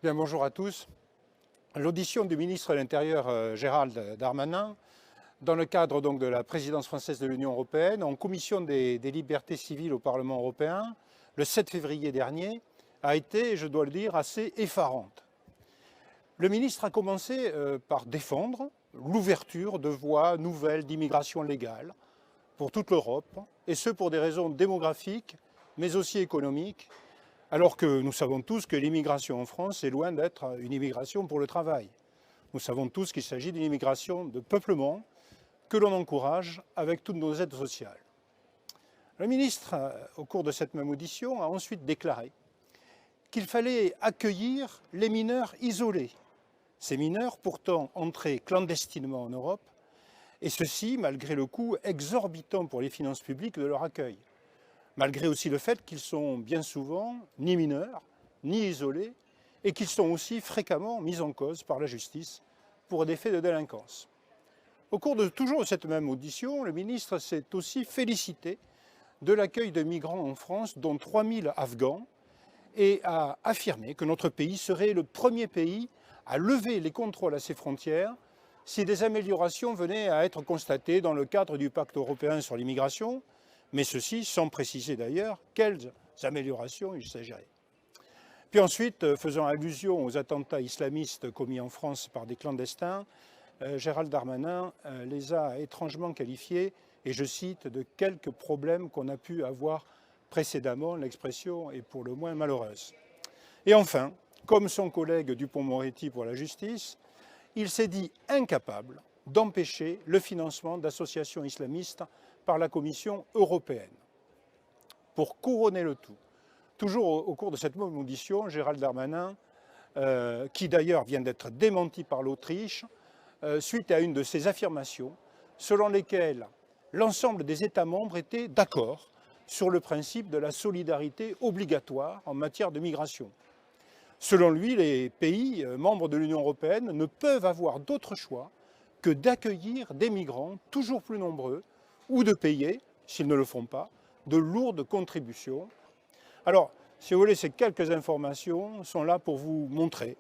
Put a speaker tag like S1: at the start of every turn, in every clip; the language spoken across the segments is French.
S1: Bien, bonjour à tous. L'audition du ministre de l'Intérieur Gérald Darmanin, dans le cadre donc de la présidence française de l'Union européenne, en commission des libertés civiles au Parlement européen, le 7 février dernier, a été, je dois le dire, assez effarante. Le ministre a commencé par défendre l'ouverture de voies nouvelles d'immigration légale pour toute l'Europe, et ce pour des raisons démographiques, mais aussi économiques, alors que nous savons tous que l'immigration en France est loin d'être une immigration pour le travail. Nous savons tous qu'il s'agit d'une immigration de peuplement que l'on encourage avec toutes nos aides sociales. Le ministre, au cours de cette même audition, a ensuite déclaré qu'il fallait accueillir les mineurs isolés, ces mineurs pourtant entrés clandestinement en Europe, et ceci malgré le coût exorbitant pour les finances publiques de leur accueil. Malgré aussi le fait qu'ils sont bien souvent ni mineurs, ni isolés, et qu'ils sont aussi fréquemment mis en cause par la justice pour des faits de délinquance. Au cours de toujours cette même audition, le ministre s'est aussi félicité de l'accueil de migrants en France, dont 3000 Afghans, et a affirmé que notre pays serait le premier pays à lever les contrôles à ses frontières si des améliorations venaient à être constatées dans le cadre du pacte européen sur l'immigration, mais ceci sans préciser d'ailleurs quelles améliorations il s'agirait. Puis ensuite, faisant allusion aux attentats islamistes commis en France par des clandestins, Gérald Darmanin les a étrangement qualifiés, et je cite, de quelques problèmes qu'on a pu avoir précédemment. L'expression est pour le moins malheureuse. Et enfin, comme son collègue Dupond-Moretti pour la justice, il s'est dit incapable d'empêcher le financement d'associations islamistes par la Commission européenne. Pour couronner le tout, toujours au cours de cette même audition, Gérald Darmanin, qui d'ailleurs vient d'être démenti par l'Autriche, suite à une de ses affirmations selon lesquelles l'ensemble des États membres étaient d'accord sur le principe de la solidarité obligatoire en matière de migration. Selon lui, les pays membres de l'Union européenne ne peuvent avoir d'autre choix que d'accueillir des migrants toujours plus nombreux ou de payer, s'ils ne le font pas, de lourdes contributions. Alors, si vous voulez, ces quelques informations sont là pour vous montrer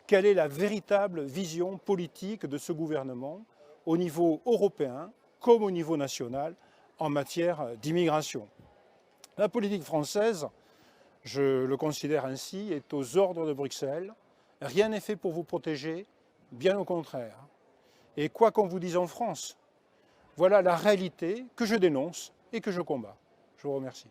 S1: quelle est la véritable vision politique de ce gouvernement au niveau européen comme au niveau national en matière d'immigration. La politique française, je le considère ainsi, est aux ordres de Bruxelles. Rien n'est fait pour vous protéger, bien au contraire. Et quoi qu'on vous dise en France, voilà la réalité que je dénonce et que je combats. Je vous remercie.